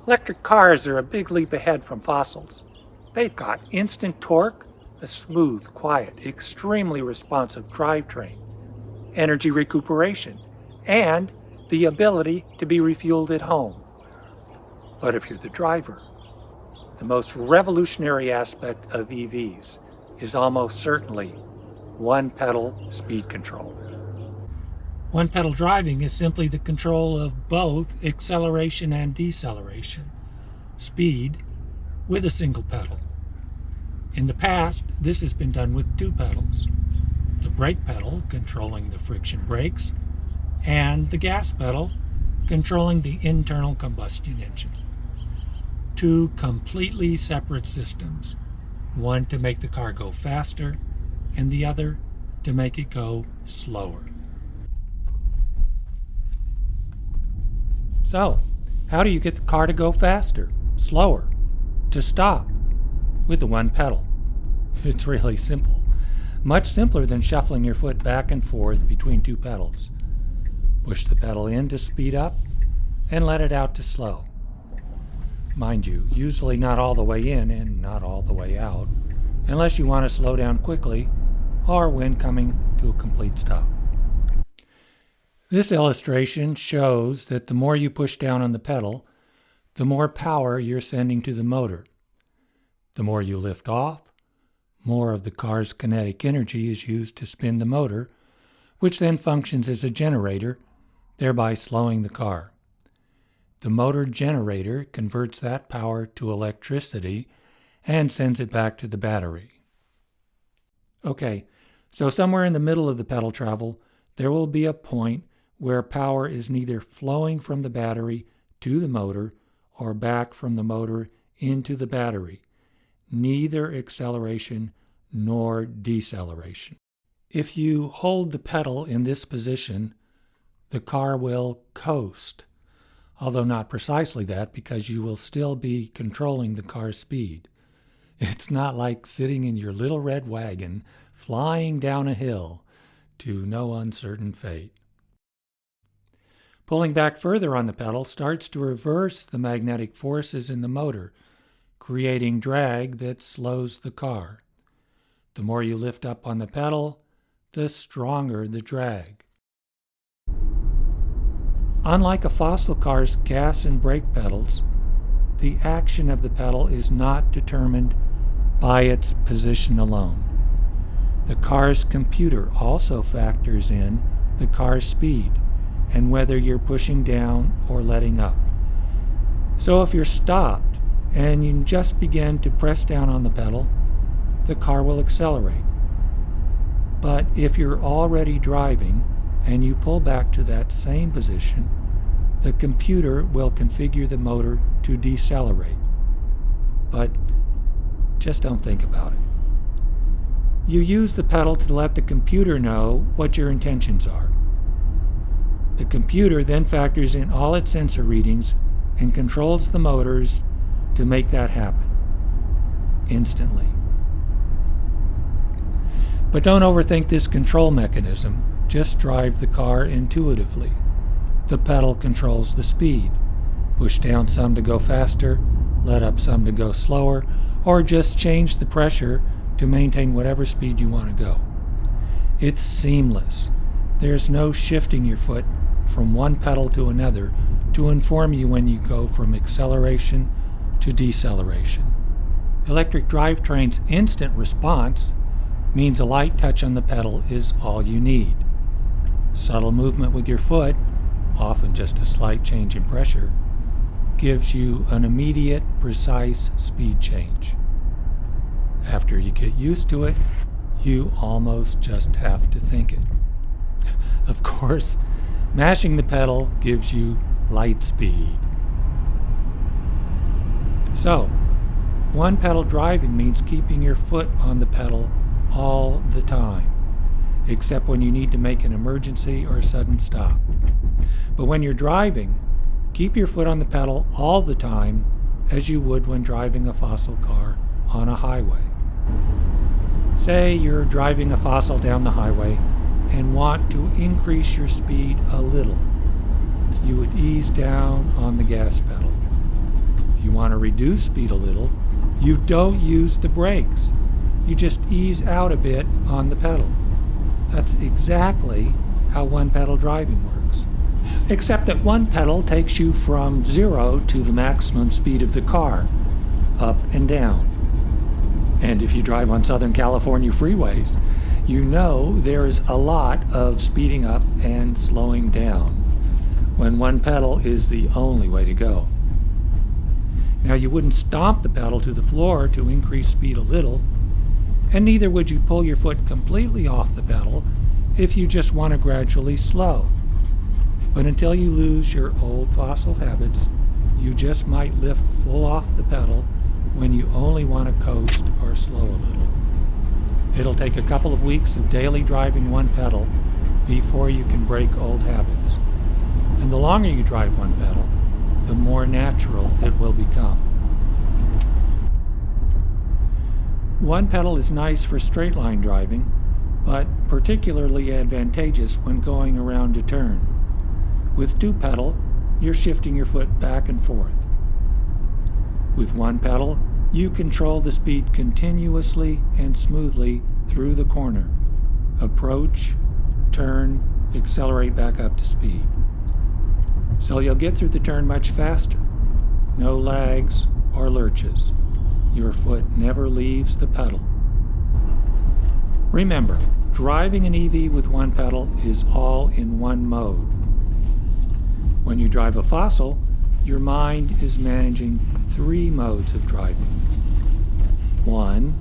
Electric cars are a big leap ahead from fossils. They've got instant torque, a smooth, quiet, extremely responsive drivetrain, energy recuperation, and the ability to be refueled at home. But if you're the driver, the most revolutionary aspect of EVs is almost certainly one-pedal speed control. One-pedal driving is simply the control of both acceleration and deceleration, speed, with a single pedal. In the past, this has been done with two pedals, the brake pedal controlling the friction brakes, and the gas pedal controlling the internal combustion engine. Two completely separate systems, one to make the car go faster, and the other to make it go slower. So, how do you get the car to go faster, slower, to stop? With the one pedal. It's really simple. Much simpler than shuffling your foot back and forth between two pedals. Push the pedal in to speed up and let it out to slow. Mind you, usually not all the way in and not all the way out, unless you want to slow down quickly or when coming to a complete stop. This illustration shows that the more you push down on the pedal, the more power you're sending to the motor. The more you lift off, more of the car's kinetic energy is used to spin the motor, which then functions as a generator, thereby slowing the car. The motor generator converts that power to electricity and sends it back to the battery. Okay, so somewhere in the middle of the pedal travel, there will be a point where power is neither flowing from the battery to the motor or back from the motor into the battery, neither acceleration nor deceleration. If you hold the pedal in this position, the car will coast, although not precisely that because you will still be controlling the car's speed. It's not like sitting in your little red wagon flying down a hill to no uncertain fate. Pulling back further on the pedal starts to reverse the magnetic forces in the motor, creating drag that slows the car. The more you lift up on the pedal, the stronger the drag. Unlike a fossil car's gas and brake pedals, the action of the pedal is not determined by its position alone. The car's computer also factors in the car's speed and whether you're pushing down or letting up. So if you're stopped and you just begin to press down on the pedal, the car will accelerate. But if you're already driving and you pull back to that same position, the computer will configure the motor to decelerate. But just don't think about it. You use the pedal to let the computer know what your intentions are. The computer then factors in all its sensor readings and controls the motors to make that happen instantly. But don't overthink this control mechanism. Just drive the car intuitively. The pedal controls the speed. Push down some to go faster, let up some to go slower, or just change the pressure to maintain whatever speed you want to go. It's seamless. There's no shifting your foot from one pedal to another to inform you when you go from acceleration to deceleration. Electric drivetrain's instant response means a light touch on the pedal is all you need. Subtle movement with your foot, often just a slight change in pressure, gives you an immediate, precise speed change. After you get used to it, you almost just have to think it. Of course, mashing the pedal gives you light speed. So, one pedal driving means keeping your foot on the pedal all the time, except when you need to make an emergency or a sudden stop. But when you're driving, keep your foot on the pedal all the time as you would when driving a fossil car on a highway. Say you're driving a fossil down the highway and want to increase your speed a little. You would ease down on the gas pedal. you want to reduce speed a little, you don't use the brakes. You just ease out a bit on the pedal. That's exactly how one-pedal driving works. Except that one pedal takes you from 0 to the maximum speed of the car, up and down. And if you drive on Southern California freeways, you know there is a lot of speeding up and slowing down when one pedal is the only way to go. Now, you wouldn't stomp the pedal to the floor to increase speed a little, and neither would you pull your foot completely off the pedal if you just want to gradually slow. But until you lose your old fossil habits, you just might lift full off the pedal when you only want to coast or slow a little. It'll take a couple of weeks of daily driving one pedal before you can break old habits. And the longer you drive one pedal, the more natural it will become. One pedal is nice for straight line driving, but particularly advantageous when going around a turn. With two pedal, you're shifting your foot back and forth. With one pedal, you control the speed continuously and smoothly through the corner. Approach, turn, accelerate back up to speed. So you'll get through the turn much faster. No lags or lurches. Your foot never leaves the pedal. Remember, driving an EV with one pedal is all in one mode. When you drive a fossil, your mind is managing 3 modes of driving. 1,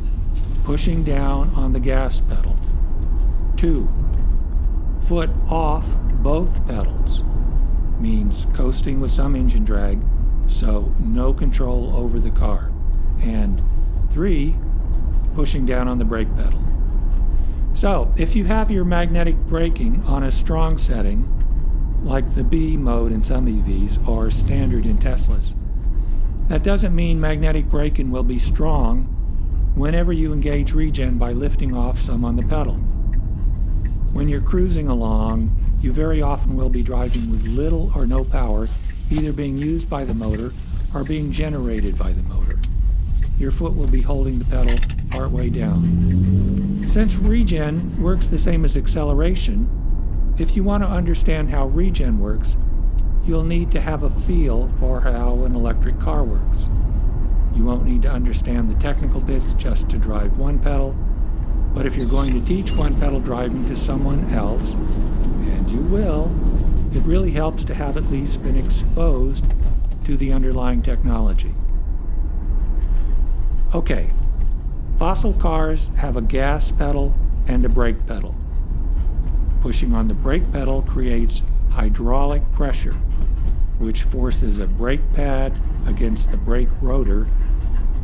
pushing down on the gas pedal. 2, foot off both pedals, means coasting with some engine drag, so no control over the car. And 3, pushing down on the brake pedal. So, if you have your magnetic braking on a strong setting, like the B mode in some EVs or standard in Teslas, that doesn't mean magnetic braking will be strong whenever you engage regen by lifting off some on the pedal. When you're cruising along, you very often will be driving with little or no power, either being used by the motor or being generated by the motor. Your foot will be holding the pedal partway down. Since regen works the same as acceleration, if you want to understand how regen works, you'll need to have a feel for how an electric car works. You won't need to understand the technical bits just to drive one pedal, but if you're going to teach one pedal driving to someone else, and you will, it really helps to have at least been exposed to the underlying technology. Okay, fossil cars have a gas pedal and a brake pedal. Pushing on the brake pedal creates hydraulic pressure, which forces a brake pad against the brake rotor,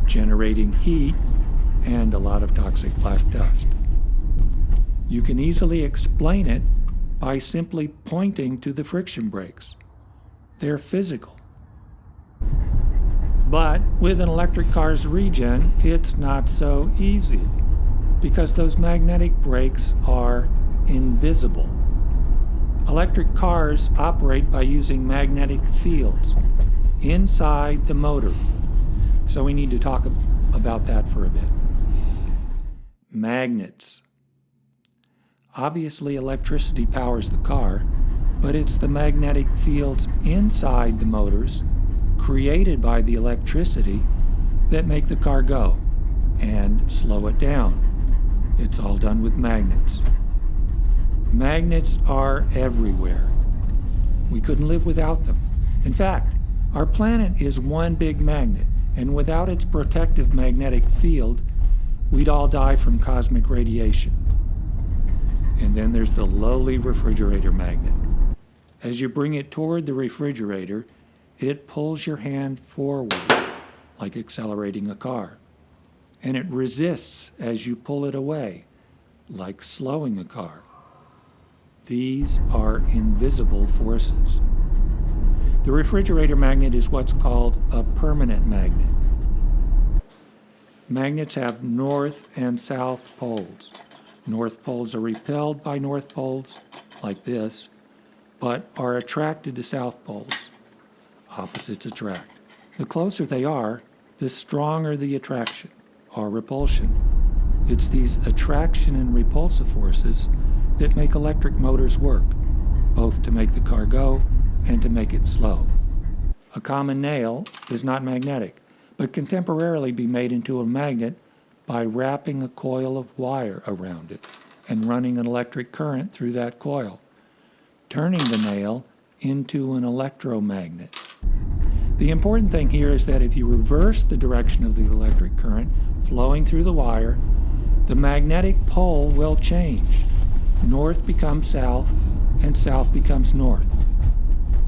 generating heat and a lot of toxic black dust. You can easily explain it by simply pointing to the friction brakes. They're physical. But with an electric car's regen, it's not so easy, because those magnetic brakes are invisible. Electric cars operate by using magnetic fields inside the motor. So we need to talk about that for a bit. Magnets. Obviously, electricity powers the car, but it's the magnetic fields inside the motors, created by the electricity, that make the car go and slow it down. It's all done with magnets. Magnets are everywhere. We couldn't live without them. In fact, our planet is one big magnet, and without its protective magnetic field, we'd all die from cosmic radiation. And then there's the lowly refrigerator magnet. As you bring it toward the refrigerator, it pulls your hand forward, like accelerating a car. And it resists as you pull it away, like slowing a car. These are invisible forces. The refrigerator magnet is what's called a permanent magnet. Magnets have north and south poles. North poles are repelled by north poles, like this, but are attracted to south poles. Opposites attract. The closer they are, the stronger the attraction, or repulsion. It's these attraction and repulsive forces that make electric motors work, both to make the car go and to make it slow. A common nail is not magnetic, but can temporarily be made into a magnet by wrapping a coil of wire around it and running an electric current through that coil, turning the nail into an electromagnet. The important thing here is that if you reverse the direction of the electric current flowing through the wire, the magnetic pole will change. North becomes south, and south becomes north.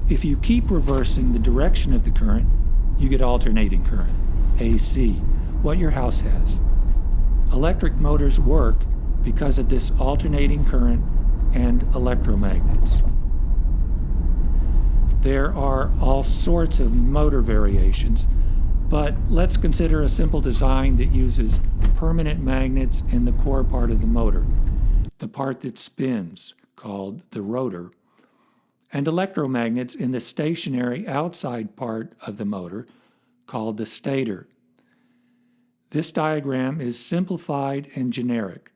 If you keep reversing the direction of the current, you get alternating current, AC, what your house has. Electric motors work because of this alternating current and electromagnets. There are all sorts of motor variations, but let's consider a simple design that uses permanent magnets in the core part of the motor, the part that spins, called the rotor, and electromagnets in the stationary outside part of the motor, called the stator. This diagram is simplified and generic.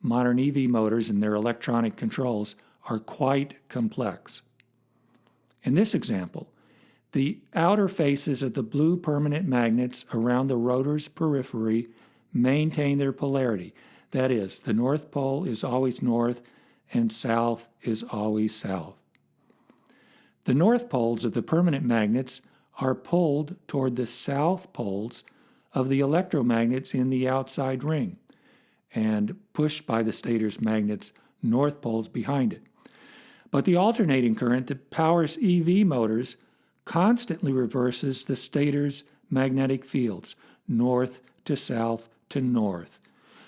Modern EV motors and their electronic controls are quite complex. In this example, the outer faces of the blue permanent magnets around the rotor's periphery maintain their polarity. That is, the north pole is always north and south is always south. The north poles of the permanent magnets are pulled toward the south poles of the electromagnets in the outside ring and pushed by the stator's magnets' north poles behind it. But the alternating current that powers EV motors constantly reverses the stator's magnetic fields, north to south to north.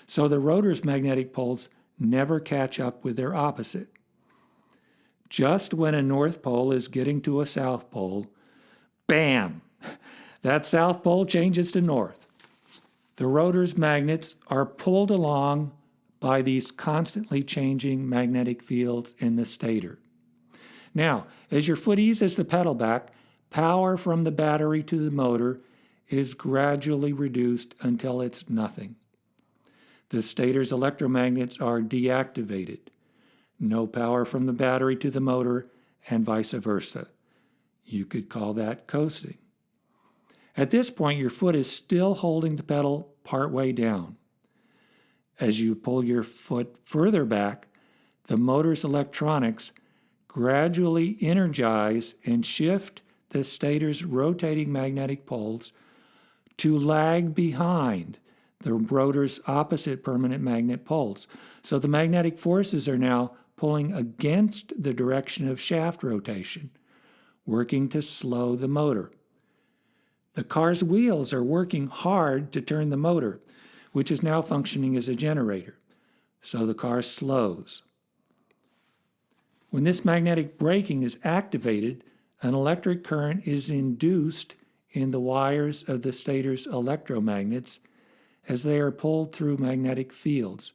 So the rotor's magnetic poles never catch up with their opposite. Just when a north pole is getting to a south pole, bam! That south pole changes to north. The rotor's magnets are pulled along by these constantly changing magnetic fields in the stator. Now, as your foot eases the pedal back, power from the battery to the motor is gradually reduced until it's nothing. The stator's electromagnets are deactivated. No power from the battery to the motor, and vice versa. You could call that coasting. At this point, your foot is still holding the pedal partway down. As you pull your foot further back, the motor's electronics gradually energize and shift the stator's rotating magnetic poles to lag behind the rotor's opposite permanent magnet poles. So the magnetic forces are now pulling against the direction of shaft rotation, working to slow the motor. The car's wheels are working hard to turn the motor, which is now functioning as a generator, so the car slows. When this magnetic braking is activated, an electric current is induced in the wires of the stator's electromagnets as they are pulled through magnetic fields,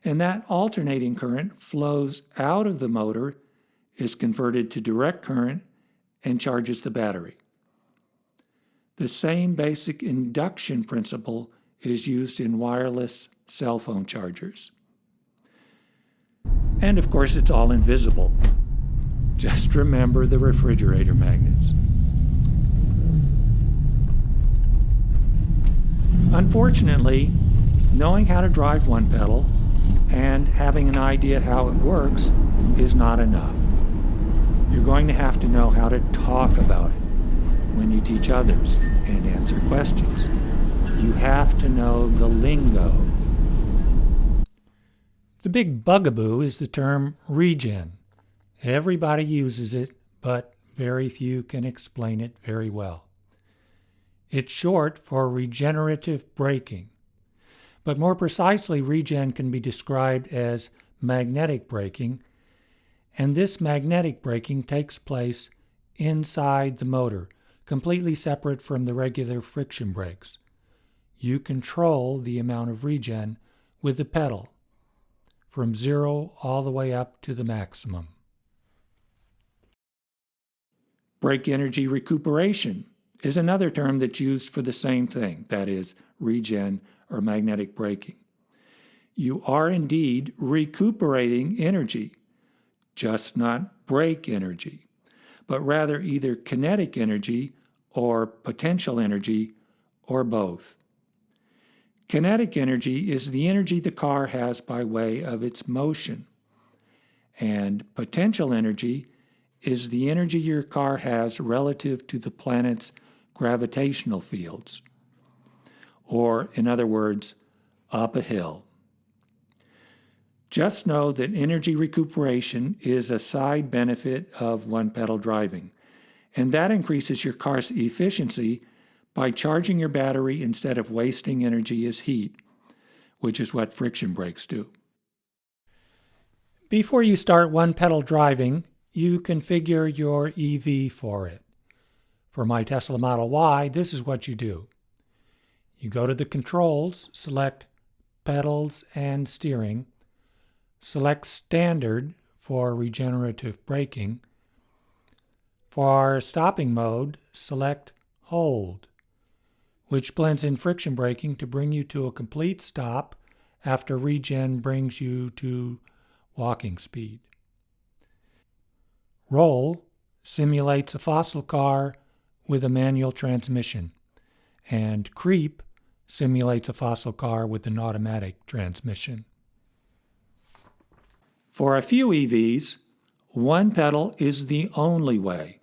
and that alternating current flows out of the motor, is converted to direct current, and charges the battery. The same basic induction principle is used in wireless cell phone chargers. And of course, it's all invisible. Just remember the refrigerator magnets. Unfortunately, knowing how to drive one pedal and having an idea how it works is not enough. You're going to have to know how to talk about it when you teach others and answer questions. You have to know the lingo. The big bugaboo is the term regen. Everybody uses it, but very few can explain it very well. It's short for regenerative braking. But more precisely, regen can be described as magnetic braking, and this magnetic braking takes place inside the motor, completely separate from the regular friction brakes. You control the amount of regen with the pedal, from 0 all the way up to the maximum. Brake energy recuperation is another term that's used for the same thing, that is, regen or magnetic braking. You are indeed recuperating energy, just not brake energy, but rather either kinetic energy or potential energy or both. Kinetic energy is the energy the car has by way of its motion, and potential energy is the energy your car has relative to the planet's gravitational fields, or in other words, up a hill. Just know that energy recuperation is a side benefit of one-pedal driving, and that increases your car's efficiency by charging your battery instead of wasting energy as heat, which is what friction brakes do. Before you start one-pedal driving, you configure your EV for it. For my Tesla Model Y, this is what you do. You go to the controls, select pedals and steering, select standard for regenerative braking. For stopping mode, select hold, which blends in friction braking to bring you to a complete stop after regen brings you to walking speed. Roll simulates a fossil car with a manual transmission, and creep simulates a fossil car with an automatic transmission. For a few EVs, one pedal is the only way.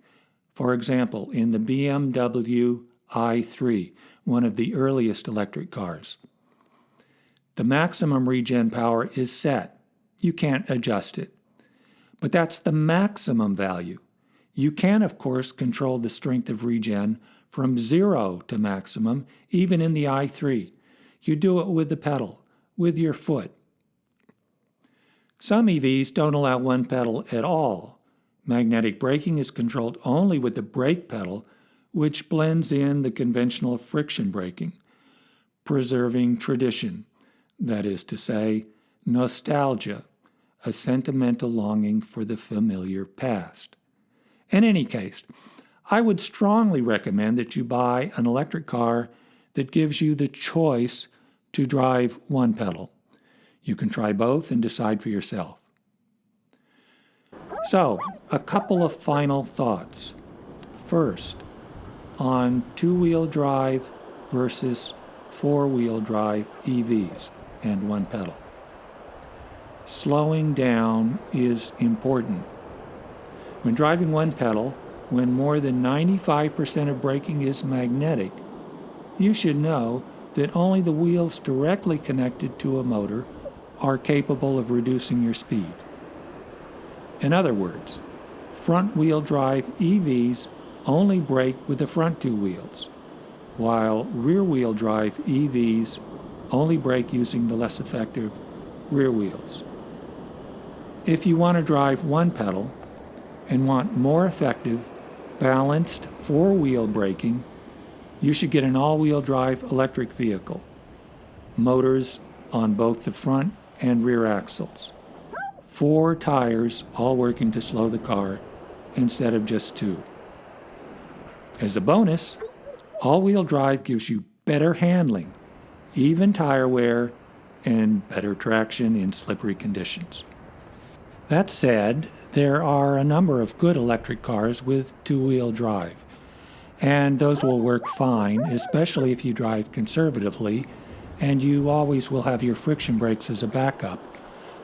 For example, in the BMW i3, one of the earliest electric cars. The maximum regen power is set. You can't adjust it. But that's the maximum value. You can, of course, control the strength of regen from 0 to maximum, even in the i3. You do it with the pedal, with your foot. Some EVs don't allow one pedal at all. Magnetic braking is controlled only with the brake pedal, which blends in the conventional friction braking, preserving tradition, that is to say, nostalgia, a sentimental longing for the familiar past. In any case, I would strongly recommend that you buy an electric car that gives you the choice to drive one pedal. You can try both and decide for yourself. So, a couple of final thoughts. First, on two-wheel drive versus four-wheel drive EVs and one pedal. Slowing down is important. When driving one pedal, when more than 95% of braking is magnetic, you should know that only the wheels directly connected to a motor are capable of reducing your speed. In other words, front-wheel drive EVs only brake with the front two wheels, while rear-wheel drive EVs only brake using the less effective rear wheels. If you want to drive one pedal and want more effective, balanced four-wheel braking, you should get an all-wheel drive electric vehicle, motors on both the front and rear axles, 4 tires all working to slow the car instead of just 2. As a bonus, all-wheel drive gives you better handling, even tire wear, and better traction in slippery conditions. That said, there are a number of good electric cars with two-wheel drive, and those will work fine, especially if you drive conservatively, and you always will have your friction brakes as a backup,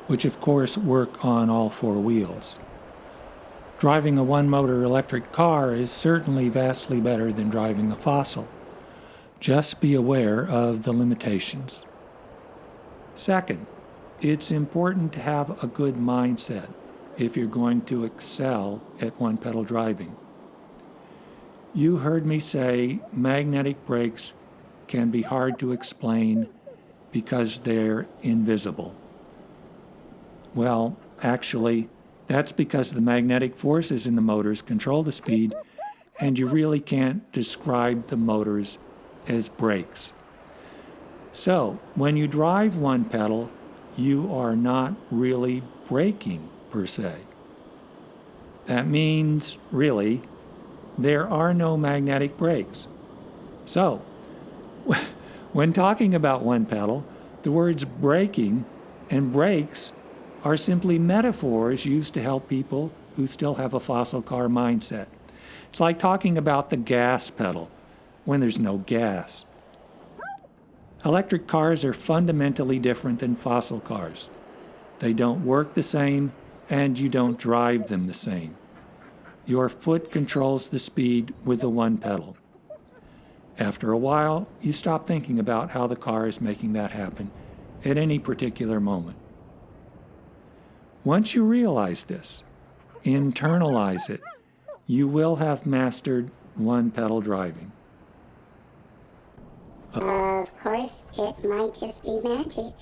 which of course work on all 4 wheels. Driving a one-motor electric car is certainly vastly better than driving a fossil. Just be aware of the limitations. Second, it's important to have a good mindset if you're going to excel at one-pedal driving. You heard me say magnetic brakes can be hard to explain because they're invisible. Well, actually, that's because the magnetic forces in the motors control the speed, and you really can't describe the motors as brakes. So, when you drive one pedal, you are not really braking per se. That means, really, There are no magnetic brakes. So, when talking about one pedal, the words braking and brakes are simply metaphors used to help people who still have a fossil car mindset. It's like talking about the gas pedal when there's no gas. Electric cars are fundamentally different than fossil cars. They don't work the same, and you don't drive them the same. Your foot controls the speed with the one pedal. After a while, you stop thinking about how the car is making that happen at any particular moment. Once you realize this, internalize it, you will have mastered one pedal driving. Of course, it might just be magic.